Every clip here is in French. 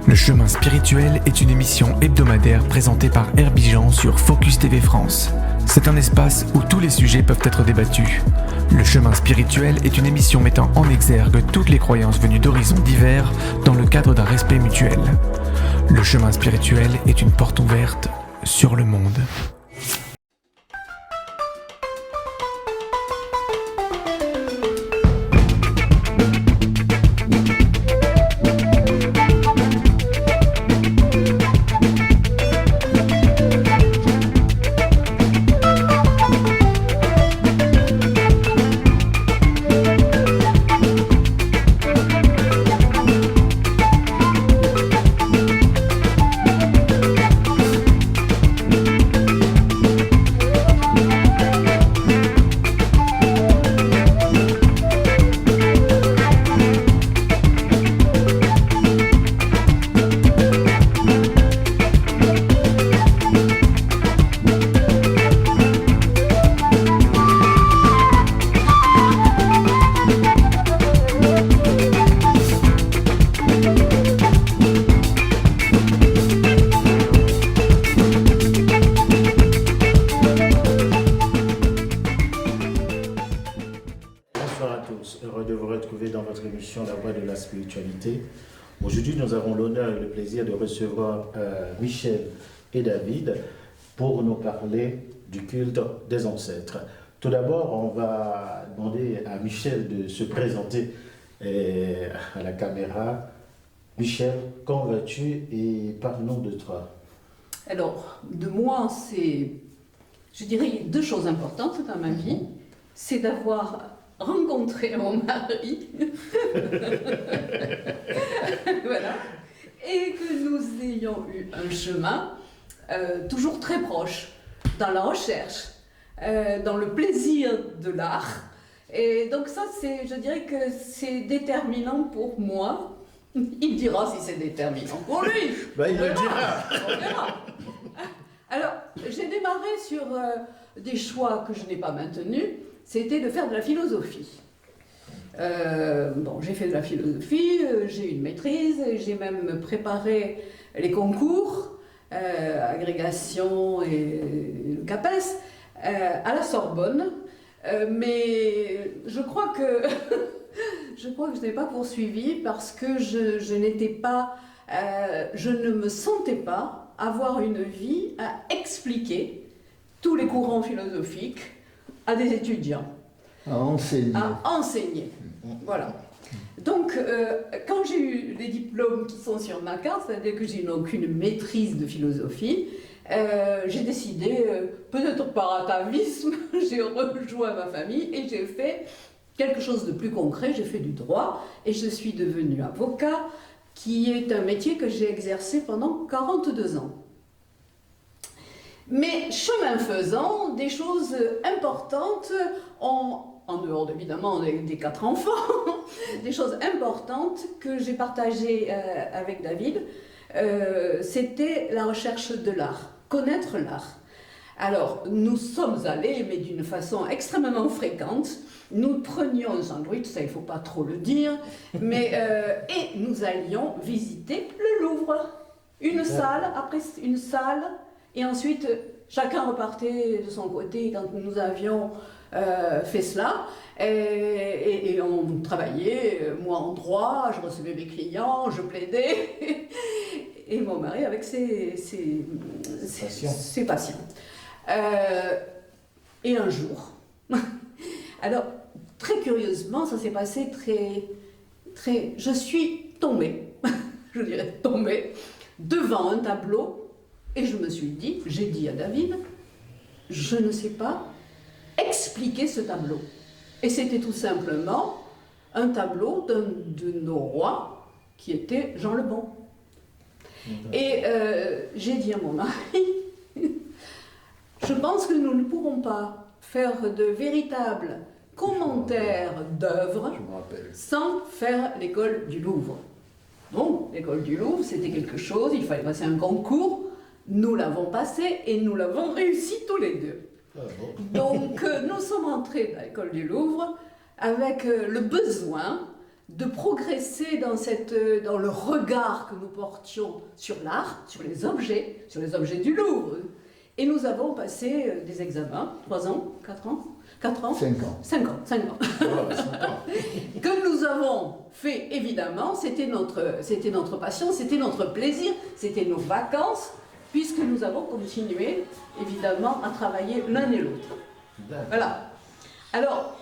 Le chemin spirituel est une émission hebdomadaire présentée par Herbie sur Focus TV France. C'est un espace où tous les sujets peuvent être débattus. Le chemin spirituel est une émission mettant en exergue toutes les croyances venues d'horizons divers dans le cadre d'un respect mutuel. Le chemin spirituel est une porte ouverte sur le monde. Aujourd'hui, nous avons l'honneur et le plaisir de recevoir Michel et David pour nous parler du culte des ancêtres. Tout d'abord, on va demander à Michel de se présenter à la caméra. Michel, comment vas-tu et parle-nous de toi. Alors, de moi, c'est, je dirais, deux choses importantes dans ma vie. C'est d'avoir rencontré mon mari, voilà, et que nous ayons eu un chemin toujours très proche dans la recherche, dans le plaisir de l'art. Et donc ça, je dirais que c'est déterminant pour moi. Il dira si c'est déterminant pour lui. Ben, il le dira. On verra. Alors, j'ai démarré sur des choix que je n'ai pas maintenus. C'était de faire de la philosophie. J'ai fait de la philosophie, j'ai eu une maîtrise, j'ai même préparé les concours, agrégation et le CAPES, à la Sorbonne. Mais je crois que je n'ai pas poursuivi parce que je ne me sentais pas avoir une vie à expliquer tous les courants philosophiques à des étudiants. À enseigner. Voilà. Donc, quand j'ai eu les diplômes qui sont sur ma carte, c'est-à-dire que je n'ai aucune maîtrise de philosophie, j'ai décidé, peut-être par atavisme, j'ai rejoint ma famille et j'ai fait quelque chose de plus concret, j'ai fait du droit et je suis devenue avocat, qui est un métier que j'ai exercé pendant 42 ans. Mais chemin faisant, des choses importantes, en dehors évidemment des 4 enfants, des choses importantes que j'ai partagées avec David, c'était la recherche de l'art, connaître l'art. Alors, nous sommes allés, mais d'une façon extrêmement fréquente, nous prenions un sandwich, ça il ne faut pas trop le dire, mais, et nous allions visiter le Louvre. Une salle, après une salle, et ensuite chacun repartait de son côté quand nous avions fait cela. Et on travaillait, moi en droit, je recevais mes clients, je plaidais, et mon mari avec ses patients. Et un jour, alors très curieusement, ça s'est passé je suis tombée, je dirais tombée, devant un tableau, et je me suis dit, j'ai dit à David, je ne sais pas expliquer ce tableau. Et c'était tout simplement un tableau d'un de nos rois qui était Jean le Bon. Et j'ai dit à mon mari, je pense que nous ne pourrons pas faire de véritables commentaires d'œuvres sans faire l'école du Louvre. Donc, l'école du Louvre, c'était quelque chose, il fallait passer un concours, nous l'avons passé et nous l'avons réussi tous les deux. Donc, nous sommes entrés à l'école du Louvre avec le besoin de progresser dans le regard que nous portions sur l'art, sur les objets du Louvre. Et nous avons passé des examens, 3 ans, 4 ans, 4 ans 5 ans. 5 ans, 5 ans. Que nous avons fait, évidemment, c'était notre passion, c'était notre plaisir, c'était nos vacances, puisque nous avons continué, évidemment, à travailler l'un et l'autre. Voilà. Alors,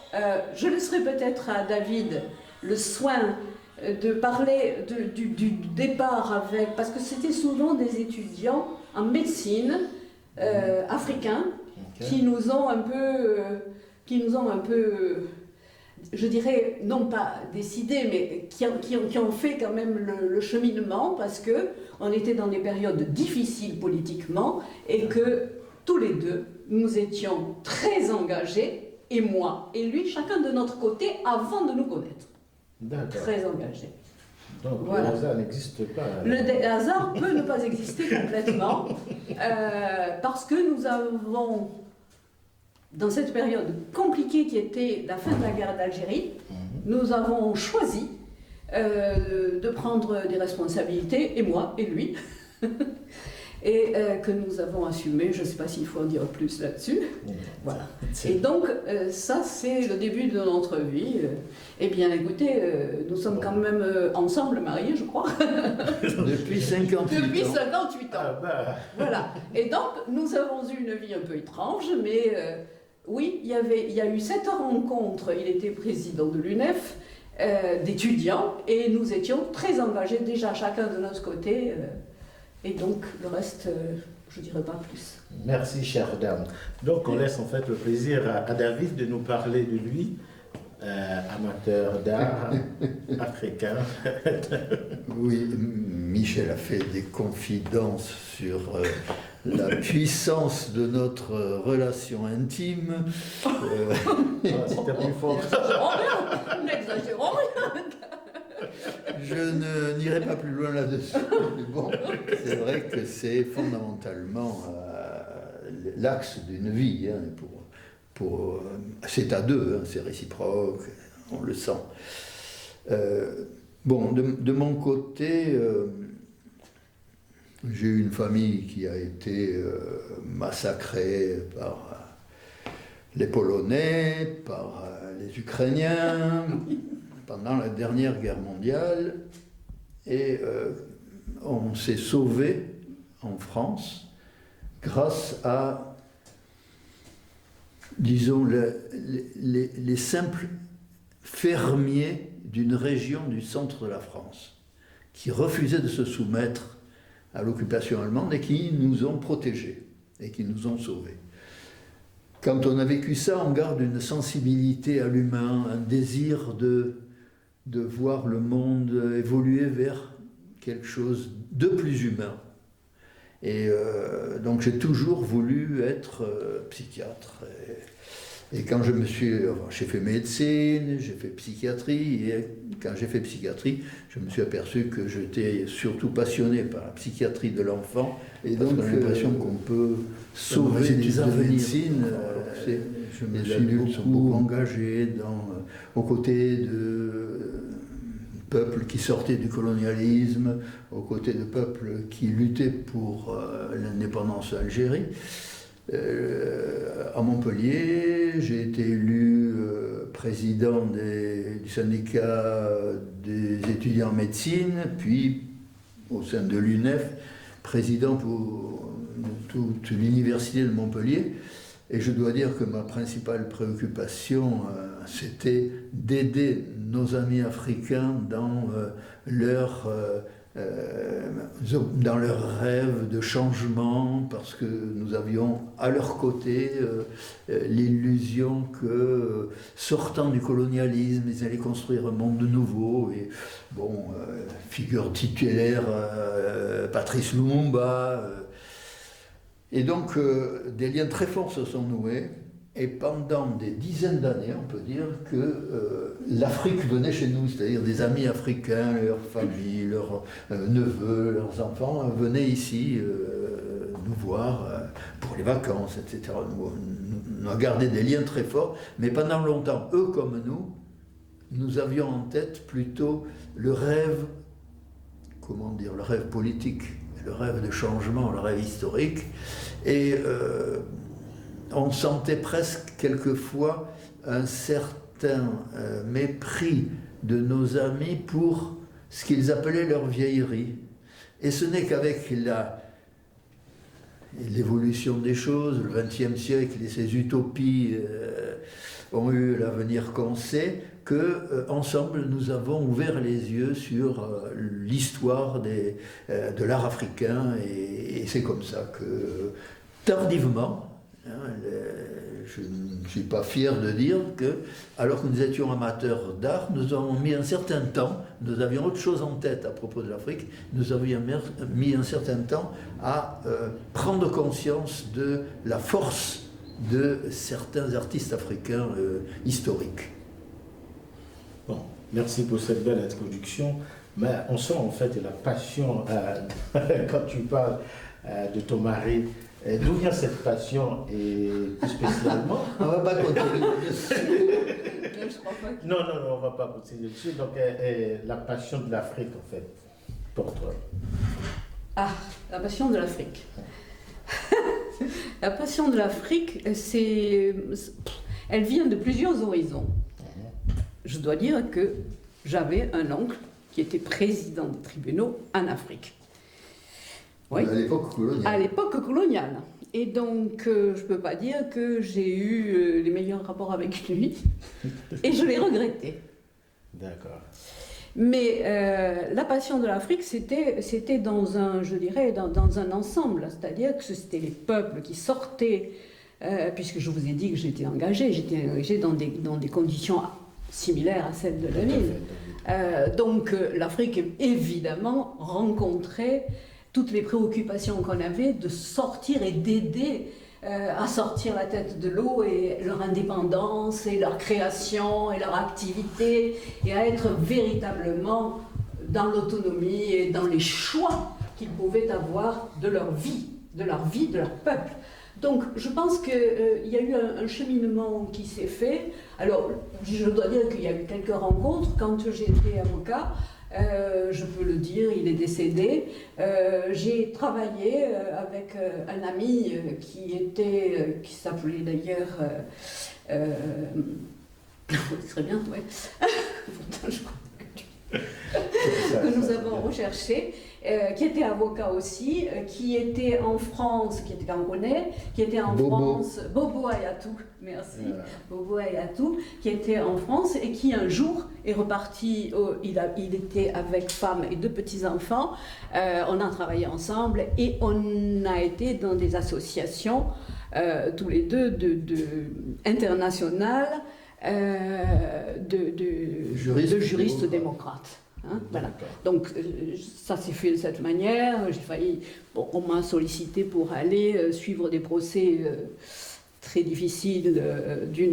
je laisserai peut-être à David le soin de parler du départ avec, parce que c'était souvent des étudiants en médecine africains qui nous ont un peu, je dirais, non pas décidé, mais qui ont fait quand même le cheminement, parce que on était dans des périodes difficiles politiquement et que tous les deux, nous étions très engagés, et moi et lui, chacun de notre côté, avant de nous connaître. D'accord. Très engagés. Donc voilà. le hasard n'existe pas. Le hasard peut ne pas exister complètement, parce que nous avons, dans cette période compliquée qui était la fin de la guerre d'Algérie, nous avons choisi de prendre des responsabilités, et moi et lui, et que nous avons assumé. Je ne sais pas s'il faut en dire plus là-dessus. Voilà. Et donc, ça, c'est le début de notre vie. Eh bien, écoutez, nous sommes quand même ensemble mariés, je crois. Depuis 58 ans. Depuis 58 ans. Ah bah. Voilà. Et donc, nous avons eu une vie un peu étrange, mais oui, il y a eu cette rencontre. Il était président de l'UNEF, d'étudiants, et nous étions très engagés déjà chacun de notre côté. Et donc, le reste, je ne dirai pas plus. Merci, chère dame. Donc, on laisse en fait le plaisir à David de nous parler de lui, amateur d'art africain. Oui, Michel a fait des confidences sur la puissance de notre relation intime. C'était plus fort. N'exagérons rien. Je n'irai pas plus loin là-dessus. Mais bon, c'est vrai que c'est fondamentalement l'axe d'une vie. Hein, c'est à deux, hein, c'est réciproque, on le sent. Bon, de mon côté, j'ai eu une famille qui a été massacrée par les Polonais, par les Ukrainiens, pendant la dernière guerre mondiale, et on s'est sauvé en France grâce à, disons, les simples fermiers d'une région du centre de la France qui refusaient de se soumettre à l'occupation allemande et qui nous ont protégés et qui nous ont sauvés. Quand on a vécu ça, on garde une sensibilité à l'humain, un désir de voir le monde évoluer vers quelque chose de plus humain. Et donc j'ai toujours voulu être psychiatre. Et quand j'ai fait médecine, j'ai fait psychiatrie, et quand j'ai fait psychiatrie, je me suis aperçu que j'étais surtout passionné par la psychiatrie de l'enfant, et donc j'ai l'impression qu'on peut sauver des avenirs. Je me suis beaucoup engagé aux côtés de peuples qui sortaient du colonialisme, aux côtés de peuples qui luttaient pour l'indépendance d'Algérie. À Montpellier, j'ai été élu président du syndicat des étudiants en médecine, puis au sein de l'UNEF, président pour toute l'université de Montpellier. Et je dois dire que ma principale préoccupation, c'était d'aider nos amis africains dans leur rêve de changement, parce que nous avions à leur côté l'illusion que, sortant du colonialisme, ils allaient construire un monde nouveau. Et bon, figure titulaire, Patrice Lumumba. Et donc, des liens très forts se sont noués. Et pendant des dizaines d'années, on peut dire que l'Afrique venait chez nous, c'est-à-dire des amis africains, leurs familles, leurs neveux, leurs enfants venaient ici nous voir pour les vacances, etc. On a gardé des liens très forts, mais pendant longtemps, eux comme nous, nous avions en tête plutôt le rêve, le rêve politique, le rêve de changement, le rêve historique, et on sentait presque quelquefois un certain mépris de nos amis pour ce qu'ils appelaient leur vieillerie. Et ce n'est qu'avec l'évolution des choses, le XXe siècle et ses utopies ont eu l'avenir qu'on sait, qu'ensemble nous avons ouvert les yeux sur l'histoire de l'art africain, et c'est comme ça que, tardivement, je ne suis pas fier de dire que, alors que nous étions amateurs d'art, nous avons mis un certain temps, nous avions autre chose en tête à propos de l'Afrique, nous avions mis un certain temps à prendre conscience de la force de certains artistes africains historiques. Bon, merci pour cette belle introduction, mais on sent en fait la passion quand tu parles de ton mari. D'où vient cette passion, et plus spécialement? On ne va pas continuer. Non, on ne va pas continuer dessus. Donc, la passion de l'Afrique, en fait, pour toi. Ah, la passion de l'Afrique. La passion de l'Afrique, elle vient de plusieurs horizons. Je dois dire que j'avais un oncle qui était président des tribunaux en Afrique. Oui. À l'époque coloniale. À l'époque coloniale. Et donc, je ne peux pas dire que j'ai eu les meilleurs rapports avec lui. Et je l'ai regretté. D'accord. Mais la passion de l'Afrique, c'était dans un ensemble. C'est-à-dire que c'était les peuples qui sortaient, puisque je vous ai dit que j'étais engagée dans des conditions similaires à celles de la ville. Donc, l'Afrique, évidemment, rencontrait toutes les préoccupations qu'on avait de sortir et d'aider à sortir la tête de l'eau, et leur indépendance et leur création et leur activité, et à être véritablement dans l'autonomie et dans les choix qu'ils pouvaient avoir de leur vie, de leur peuple. Donc je pense qu'il y a eu un cheminement qui s'est fait. Alors je dois dire qu'il y a eu quelques rencontres. Quand j'étais avocat, je peux le dire, il est décédé. J'ai travaillé avec un ami qui s'appelait d'ailleurs... ce serait bien, oui. Pourtant, je crois que nous avons recherché, qui était avocat aussi, qui était en France, qui était camerounais, qui était en France, Bobo Ayatou, merci, Bobo Ayatou, qui était en France et qui un jour est reparti, il était avec femme et 2 petits-enfants, on a travaillé ensemble et on a été dans des associations, tous les deux, internationales, de juristes démocrates. Hein, voilà. Donc ça s'est fait de cette manière. On m'a sollicité pour aller suivre des procès très difficiles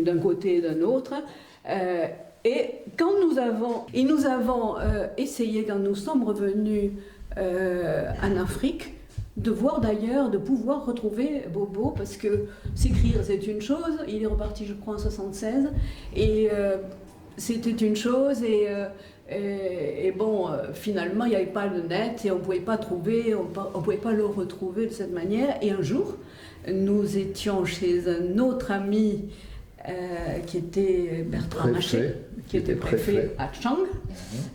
d'un côté et d'un autre. Et nous avons essayé, quand nous sommes revenus en Afrique, de pouvoir retrouver Bobo, parce que s'écrire c'est une chose, il est reparti je crois en 76, et c'était une chose, et bon, finalement il n'y avait pas le net, et on ne pouvait pas le retrouver de cette manière, et un jour, nous étions chez un autre ami, qui était Bertrand Maché, qui était préfet à Tchang,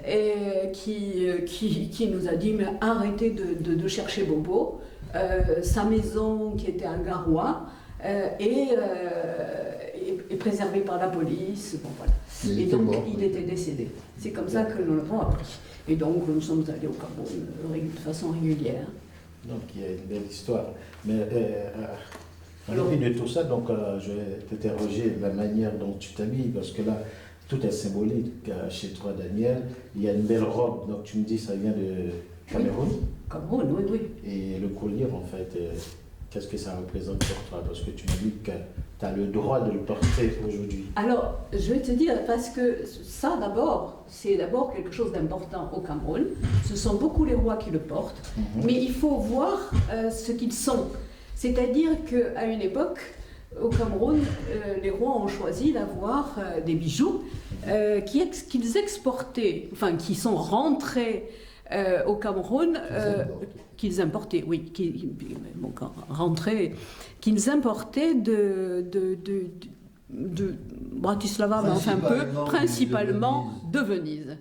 et qui nous a dit mais arrêtez de chercher Bobo, sa maison qui était à Garoua est préservée par la police, bon, voilà. Et donc il était décédé. C'est comme ça que nous l'avons appris. Et donc nous sommes allés au Cameroun de façon régulière. Donc il y a une belle histoire. Mais alors, de tout ça, donc je vais t'interroger la manière dont tu t'habilles, parce que là, tout est symbolique chez toi, Daniel. Il y a une belle robe, donc tu me dis ça vient de Cameroun. Oui. Cameroun, oui. Et le collier, en fait, qu'est-ce que ça représente pour toi? Parce que tu me dis que tu as le droit de le porter aujourd'hui. Alors, je vais te dire, parce que ça, c'est d'abord quelque chose d'important au Cameroun. Ce sont beaucoup les rois qui le portent, mais il faut voir ce qu'ils sont. C'est-à-dire qu'à une époque, au Cameroun, les rois ont choisi d'avoir des bijoux qu'ils exportaient, enfin qui sont rentrés au Cameroun, qu'ils importaient, oui, qu'ils importaient de Bratislava, mais enfin principalement de Venise.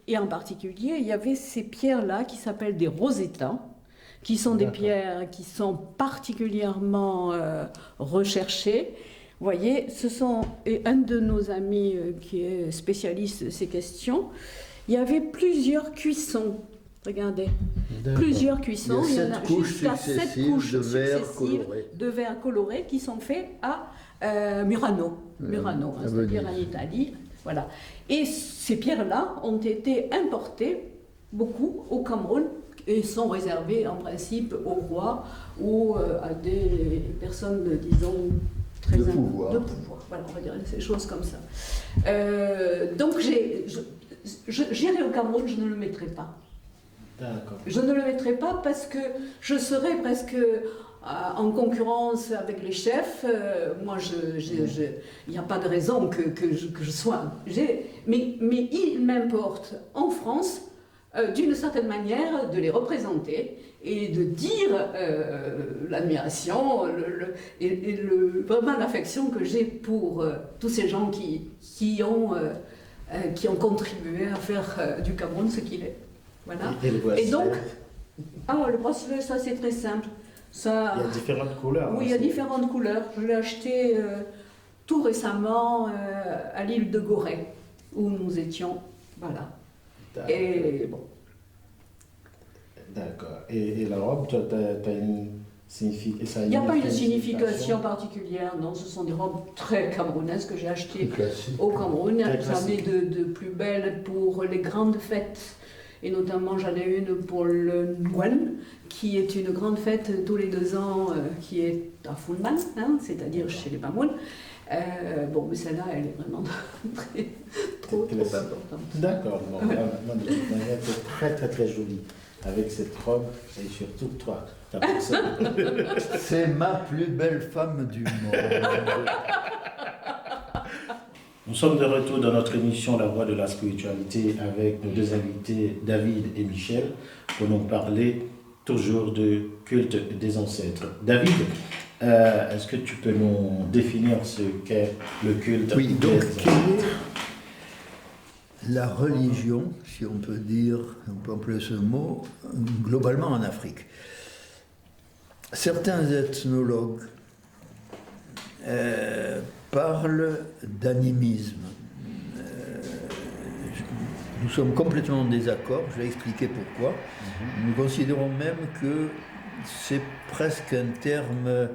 Et en particulier, il y avait ces pierres-là qui s'appellent des Rosetta, qui sont des pierres qui sont particulièrement recherchées. Vous voyez, ce sont un de nos amis qui est spécialiste de ces questions. Il y avait plusieurs cuissons. Regardez, plusieurs cuissons. Il y en a jusqu'à 7 couches successives de verre coloré qui sont faits à Murano, c'est-à-dire en Italie. Voilà. Et ces pierres-là ont été importées beaucoup au Cameroun et sont réservées en principe au roi ou à des personnes, disons, très de pouvoir. Voilà, on va dire ces choses comme ça. Donc j'irai au Cameroun, je ne le mettrai pas. D'accord. Je ne le mettrai pas parce que je serais presque en concurrence avec les chefs. Moi, il n'y a pas de raison que je sois. Mais il m'importe en France, d'une certaine manière, de les représenter et de dire l'admiration et vraiment l'affection que j'ai pour tous ces gens qui ont contribué à faire du Cameroun ce qu'il est. Voilà. Et donc, le bracelet, ça c'est très simple. Ça, il y a différentes couleurs. Oui, il y a différentes couleurs. Je l'ai acheté tout récemment à l'île de Gorée, où nous étions. Voilà. Et bon. D'accord. Et la robe, tu as une signification? Il n'y a pas une signification particulière, non. Ce sont des robes très camerounaises que j'ai achetées au Cameroun. J'en ai de plus belles pour les grandes fêtes. Et notamment, j'en ai une pour le Nouan, qui est une grande fête tous les 2 ans, qui est à Fulman, c'est-à-dire chez les Mamounes. Mais celle-là, elle est vraiment trop importante. D'accord. Bon, de toute manière, c'est très, très, très jolie. Avec cette robe, et surtout toi, ta personne. C'est ma plus belle femme du monde. Nous sommes de retour dans notre émission La Voix de la Spiritualité avec nos 2 invités, David et Michel, pour nous parler toujours de culte des ancêtres. David, est-ce que tu peux nous définir ce qu'est le culte des ancêtres? Quelle est la religion, si on peut dire, on peut employer ce mot, globalement en Afrique? Certains ethnologues parle d'animisme. Nous sommes complètement en désaccord, je vais expliquer pourquoi. Nous considérons même que c'est presque un terme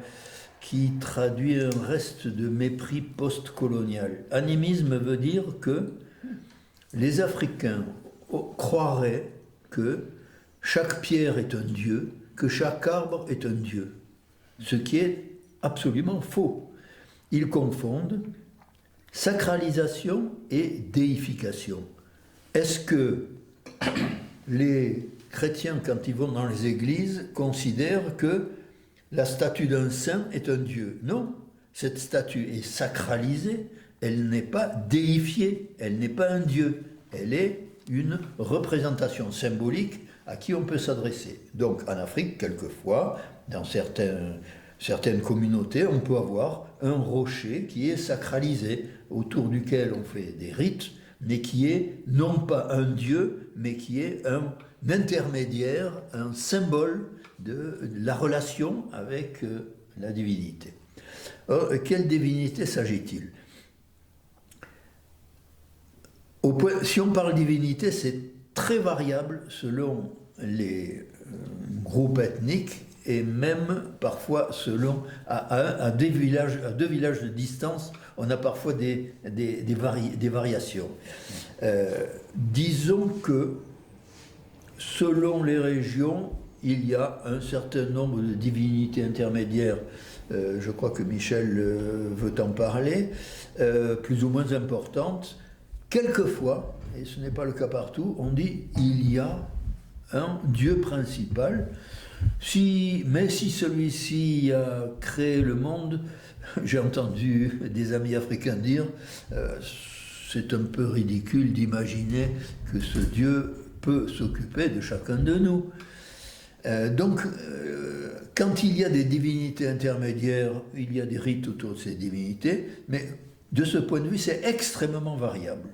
qui traduit un reste de mépris post-colonial. Animisme veut dire que les Africains croiraient que chaque pierre est un dieu, que chaque arbre est un dieu, ce qui est absolument faux. Ils confondent sacralisation et déification. Est-ce que les chrétiens, quand ils vont dans les églises, considèrent que la statue d'un saint est un dieu? Non, cette statue est sacralisée, elle n'est pas déifiée, elle n'est pas un dieu, elle est une représentation symbolique à qui on peut s'adresser. Donc en Afrique, quelquefois, dans certaines communautés, on peut avoir un rocher qui est sacralisé, autour duquel on fait des rites, mais qui est non pas un dieu, mais qui est un intermédiaire, un symbole de la relation avec la divinité. Or, quelle divinité s'agit-il? Si on parle divinité, c'est très variable selon les groupes ethniques, et même parfois selon à 2 villages de distance, on a parfois des variations. Disons que selon les régions, il y a un certain nombre de divinités intermédiaires, je crois que Michel veut en parler, plus ou moins importantes. Quelquefois, et ce n'est pas le cas partout, on dit il y a un dieu principal. Mais si celui-ci a créé le monde, j'ai entendu des amis africains dire, c'est un peu ridicule d'imaginer que ce Dieu peut s'occuper de chacun de nous. Donc, quand il y a des divinités intermédiaires, il y a des rites autour de ces divinités, mais de ce point de vue, c'est extrêmement variable.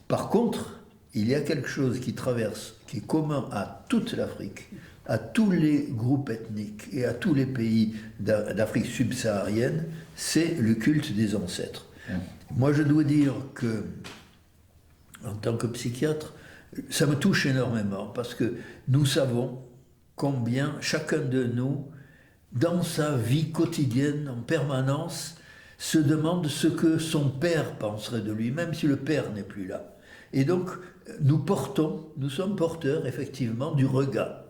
Par contre, il y a quelque chose qui traverse, qui est commun à toute l'Afrique, à tous les groupes ethniques et à tous les pays d'Afrique subsaharienne, c'est le culte des ancêtres. Moi, je dois dire que, en tant que psychiatre, ça me touche énormément, parce que nous savons combien chacun de nous, dans sa vie quotidienne, en permanence, se demande ce que son père penserait de lui, même si le père n'est plus là. Et donc, nous sommes porteurs, effectivement, du regard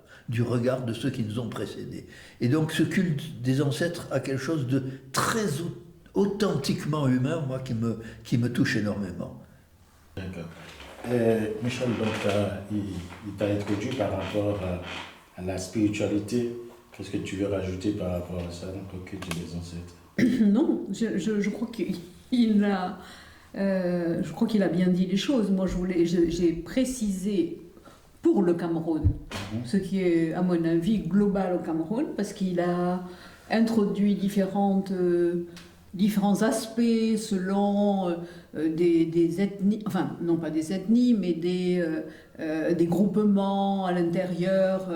de ceux qui nous ont précédés. Et donc, ce culte des ancêtres a quelque chose de très authentiquement humain, moi, qui me touche énormément. D'accord. Michel, donc, il t'a introduit par rapport à la spiritualité. Qu'est-ce que tu veux rajouter par rapport à ça, donc au culte des ancêtres? Non, je crois qu'il a, je crois qu'il a bien dit les choses. Moi, j'ai précisé pour le Cameroun, ce qui est, à mon avis, global au Cameroun, parce qu'il a introduit différents aspects selon des ethnies, enfin, non pas des ethnies, mais des groupements à l'intérieur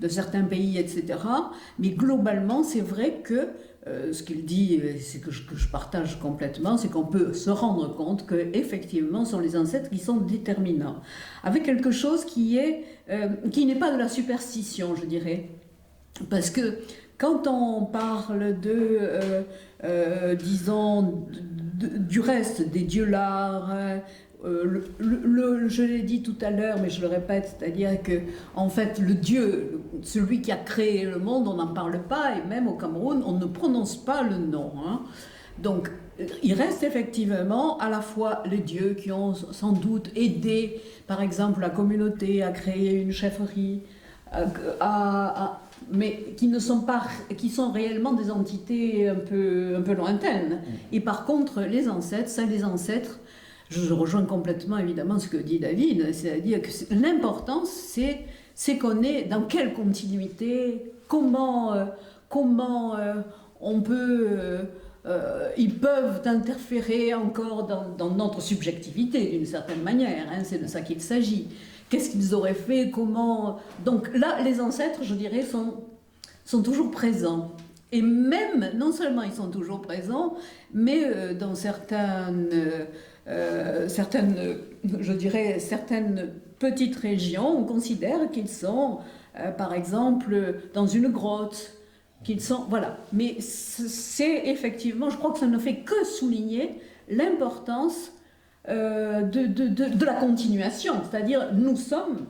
de certains pays, etc. Mais globalement, c'est vrai que ce qu'il dit, c'est que je partage complètement, c'est qu'on peut se rendre compte qu'effectivement, ce sont les ancêtres qui sont déterminants. Avec quelque chose qui n'est pas de la superstition, je dirais. Parce que quand on parle disons, du reste des dieux-lards, je l'ai dit tout à l'heure, mais je le répète, c'est-à-dire que, en fait, le Dieu, celui qui a créé le monde, on n'en parle pas, et même au Cameroun, on ne prononce pas le nom. Hein. Donc, il reste effectivement à la fois les dieux qui ont sans doute aidé, par exemple, la communauté à créer une chefferie, mais qui sont réellement des entités un peu lointaines. Et par contre, les ancêtres, je rejoins complètement évidemment ce que dit David, c'est-à-dire que l'importance, c'est qu'on est dans quelle continuité, comment on peut, ils peuvent interférer encore dans notre subjectivité d'une certaine manière, hein, c'est de ça qu'il s'agit. Qu'est-ce qu'ils auraient fait, comment... Donc là, les ancêtres, je dirais, sont toujours présents. Et même, non seulement ils sont toujours présents, mais dans certaines petites régions, on considère qu'ils sont, par exemple, dans une grotte, qu'ils sont, voilà. Mais c'est effectivement, je crois que ça ne fait que souligner l'importance de la continuation, c'est-à-dire nous sommes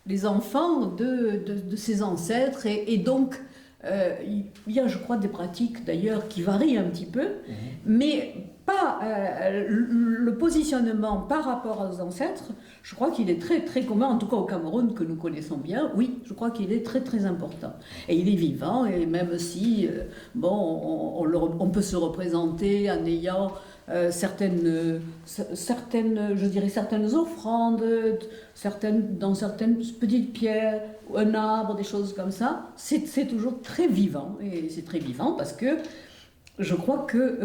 les enfants de ces ancêtres et donc il y a, je crois, des pratiques d'ailleurs qui varient un petit peu, mais pas le positionnement par rapport aux ancêtres. Je crois qu'il est très très commun, en tout cas au Cameroun que nous connaissons bien. Oui, je crois qu'il est très très important et il est vivant. Et même si on peut se représenter en ayant certaines offrandes, dans certaines petites pierres, un arbre, des choses comme ça, c'est toujours très vivant. Et c'est très vivant parce que je crois que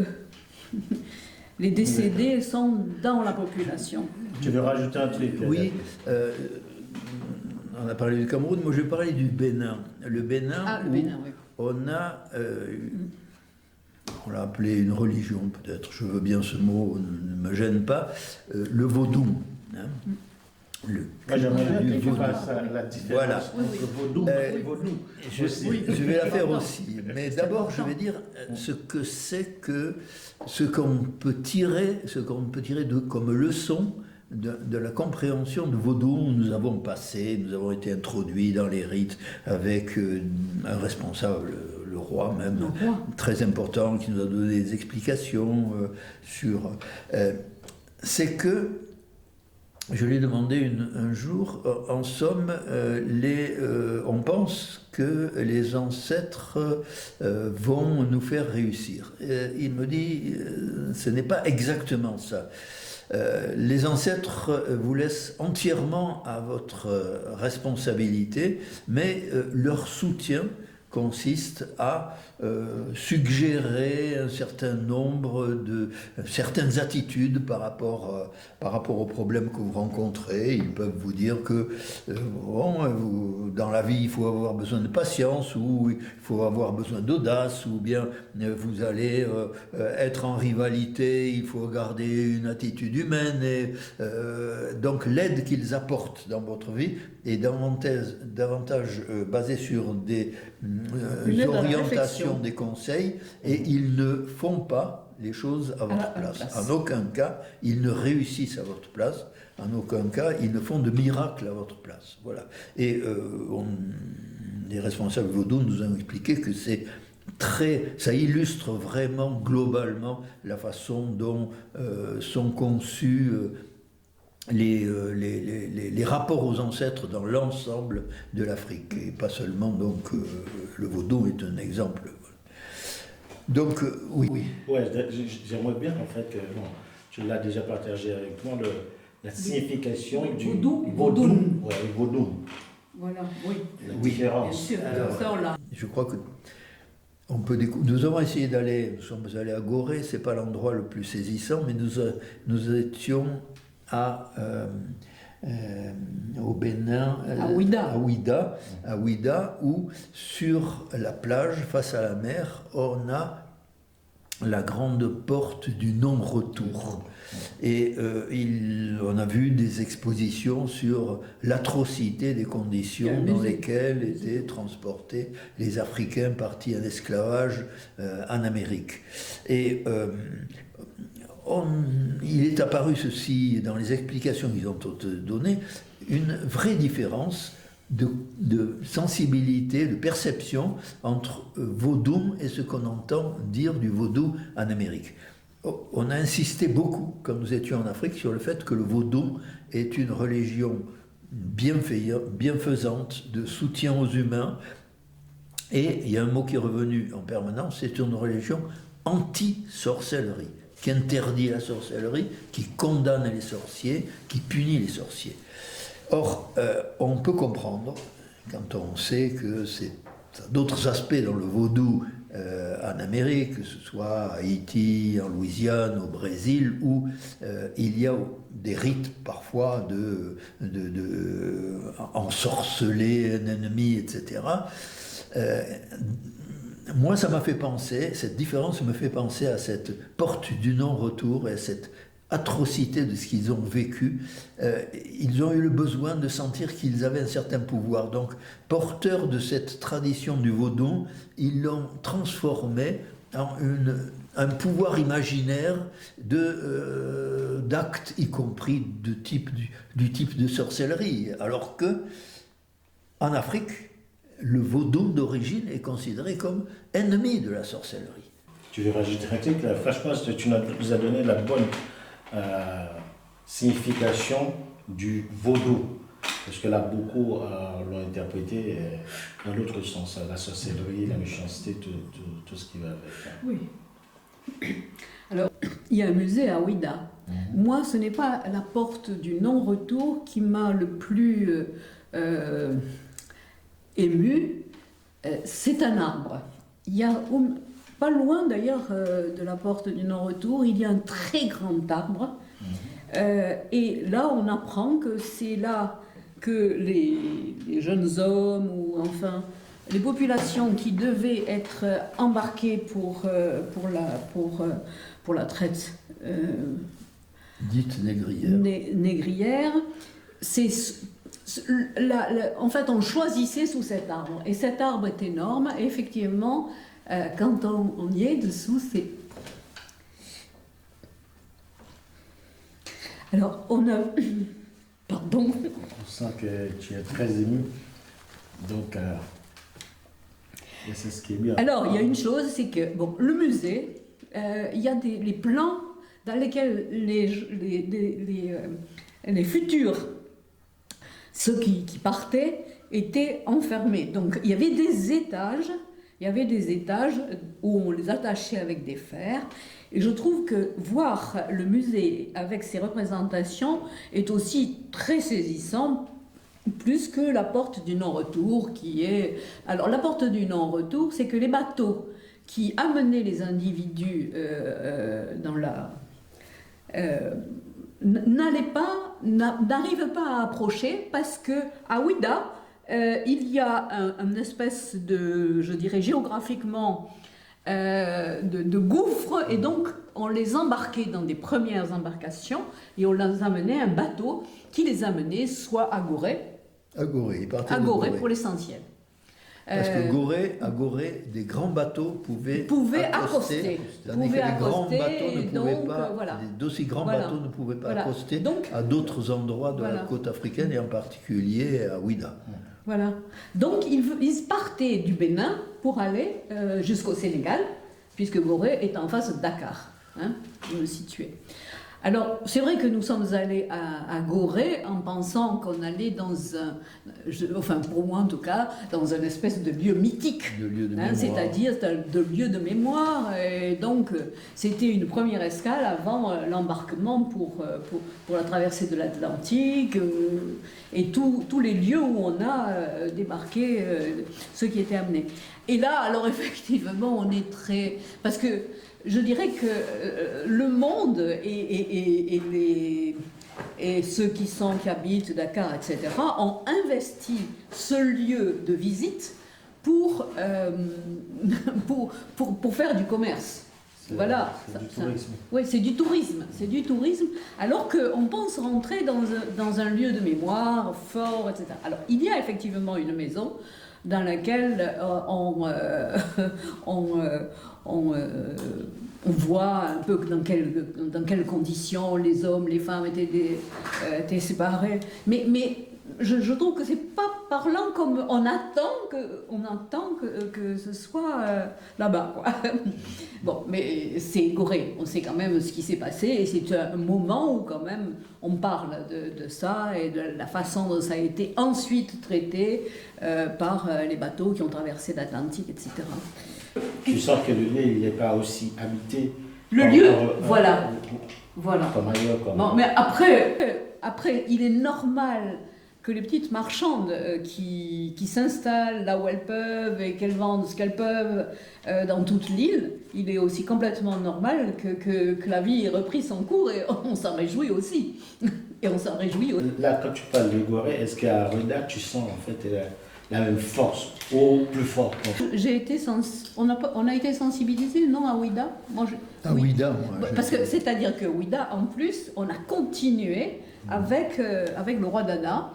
les décédés sont dans la population. Tu veux rajouter un truc? Oui, on a parlé du Cameroun, moi je vais parler du Bénin. Le Bénin, oui. On l'a appelé une religion peut-être, je veux bien ce mot, ne me gêne pas, le vaudou. Hein. Moi j'aimerais bien que tu fasses la différence entre vaudou et vaudou. Je vais la faire aussi, mais d'abord je vais dire ce qu'on peut tirer comme leçon de la compréhension de vaudou. Nous avons été introduits dans les rites avec un responsable, le roi même, très important, qui nous a donné des explications sur... c'est que, je lui ai demandé un jour, en somme, on pense que les ancêtres vont nous faire réussir. Il me dit, ce n'est pas exactement ça. Les ancêtres vous laissent entièrement à votre responsabilité, mais leur soutien consiste à suggérer un certain nombre de certaines attitudes par rapport aux problèmes que vous rencontrez. Ils peuvent vous dire que dans la vie il faut avoir besoin de patience, ou il faut avoir besoin d'audace, ou bien vous allez être en rivalité, il faut garder une attitude humaine. Et donc l'aide qu'ils apportent dans votre vie est davantage basée sur des orientations, des conseils, et ils ne font pas les choses à votre place. En aucun cas, ils ne réussissent à votre place. En aucun cas, ils ne font de miracles à votre place. Voilà. Et les responsables vaudous nous ont expliqué que ça illustre vraiment globalement la façon dont sont conçus les rapports aux ancêtres dans l'ensemble de l'Afrique, et pas seulement, donc le vaudou est un exemple. Donc oui. Ouais, j'aimerais bien en fait que, bon, tu l'as déjà partagé avec moi, la signification du vaudou. Ouais, vaudou. Voilà, oui. La différence. Bien sûr, je crois que nous avons essayé nous sommes allés à Gorée, c'est pas l'endroit le plus saisissant, mais nous étions au Bénin, à Ouida, où sur la plage, face à la mer, on a la grande porte du non-retour. Et on a vu des expositions sur l'atrocité des conditions dans lesquelles étaient transportés les Africains partis en esclavage en Amérique. Et il est apparu ceci dans les explications qu'ils ont données, une vraie différence de sensibilité, de perception entre vaudou et ce qu'on entend dire du vaudou en Amérique. On a insisté beaucoup, quand nous étions en Afrique, sur le fait que le vaudou est une religion bienfaisante, de soutien aux humains, et il y a un mot qui est revenu en permanence, c'est une religion anti-sorcellerie, qui interdit la sorcellerie, qui condamne les sorciers, qui punit les sorciers. Or, on peut comprendre, quand on sait que c'est d'autres aspects dans le vaudou en Amérique, que ce soit à Haïti, en Louisiane, au Brésil, où il y a des rites parfois de ensorceler un ennemi, etc. Moi, ça m'a fait penser, cette différence me fait penser à cette porte du non-retour et à cette atrocité de ce qu'ils ont vécu. Ils ont eu le besoin de sentir qu'ils avaient un certain pouvoir. Donc, porteurs de cette tradition du vaudou, ils l'ont transformé en un pouvoir imaginaire d'actes, y compris du type de sorcellerie. Alors que, en Afrique, le vaudou d'origine est considéré comme ennemi de la sorcellerie. Tu veux rajouter un truc là? Franchement, tu nous as donné la bonne signification du vaudou. Parce que là, beaucoup l'ont interprété dans l'autre sens, la sorcellerie, la méchanceté, tout ce qui va avec. Oui. Alors, il y a un musée à Ouida. Moi, ce n'est pas la porte du non-retour qui m'a le plus ému, c'est un arbre. Il y a, pas loin d'ailleurs de la porte du non-retour, il y a un très grand arbre. Et là, on apprend que c'est là que les jeunes hommes, ou enfin les populations qui devaient être embarquées pour la traite dite négrière. Négrière, en fait, on choisissait sous cet arbre. Et cet arbre est énorme. Et effectivement, quand on y est dessous, c'est... Alors, on a... Pardon. On sent que tu es très ému. Donc, c'est ce qui est bien. Alors, il y a une chose, c'est que, bon, le musée, il y a les plans dans lesquels les futurs, ceux qui partaient, étaient enfermés. Donc, il y avait des étages Il y avait des étages où on les attachait avec des fers. Et je trouve que voir le musée avec ses représentations est aussi très saisissant, plus que la porte du non-retour qui est... Alors la porte du non-retour, c'est que les bateaux qui amenaient les individus n'arrivent pas à approcher parce que à Ouida, il y a une espèce de, je dirais géographiquement, de gouffre, et donc on les embarquait dans des premières embarcations et on les amenait un bateau qui les amenait soit à Gorée, Il partait à de Gorée pour l'essentiel. Parce que à Gorée, des grands bateaux pouvaient accoster. Tandis que les grands bateaux ne pouvaient pas, voilà. d'aussi grands bateaux ne pouvaient pas accoster donc, à d'autres endroits de la côte africaine, et en particulier à Ouida. Voilà. Donc ils partaient du Bénin pour aller jusqu'au Sénégal, puisque Gorée est en face de Dakar, je me situais. Alors, c'est vrai que nous sommes allés à Gorée en pensant qu'on allait dans enfin pour moi en tout cas, dans une espèce de lieu mythique, c'est-à-dire de lieu de mémoire. Et donc, c'était une première escale avant l'embarquement pour la traversée de l'Atlantique et tous les lieux où on a débarqué ceux qui étaient amenés. Et là, alors effectivement, on est très... Parce que je dirais que le monde et ceux qui habitent Dakar, etc., ont investi ce lieu de visite pour faire du commerce. Voilà. C'est du tourisme. Oui, c'est du tourisme. Alors qu'on pense rentrer dans un lieu de mémoire fort, etc. Alors, il y a effectivement une maison dans laquelle on voit un peu dans quelles conditions les hommes, les femmes étaient séparés. Mais je trouve que c'est pas parlant comme on attend que ce soit là-bas, quoi. Bon, mais c'est Gorée, on sait quand même ce qui s'est passé, et c'est un moment où quand même on parle de ça et de la façon dont ça a été ensuite traité par les bateaux qui ont traversé l'Atlantique, etc. Tu sens que le lieu, il n'est pas aussi habité. Le lieu, voilà. Comme ailleurs. Bon, mais après, il est normal que les petites marchandes qui s'installent là où elles peuvent et qu'elles vendent ce qu'elles peuvent dans toute l'île, il est aussi complètement normal que la vie ait repris son cours, et on s'en réjouit aussi. Là, quand tu parles de Gorée, est-ce qu'à Ouida, tu sens en fait la même force, ou plus forte? On a été sensibilisés, non, à Ouida? Ouida, parce que c'est-à-dire que Ouida, en plus, on a continué avec le roi Dana,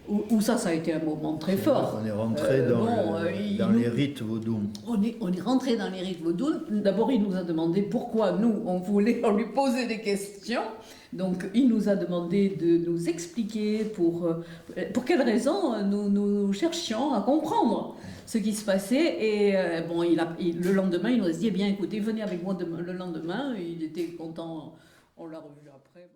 où ça a été un moment très fort. On est rentré dans les rites vaudous. On est rentré dans les rites vaudous. D'abord, il nous a demandé pourquoi on lui posait des questions. Donc, il nous a demandé de nous expliquer pour quelles raisons nous cherchions à comprendre ce qui se passait. Et le lendemain, il nous a dit, eh bien, écoutez, venez avec moi le lendemain. Il était content, on l'a revu après.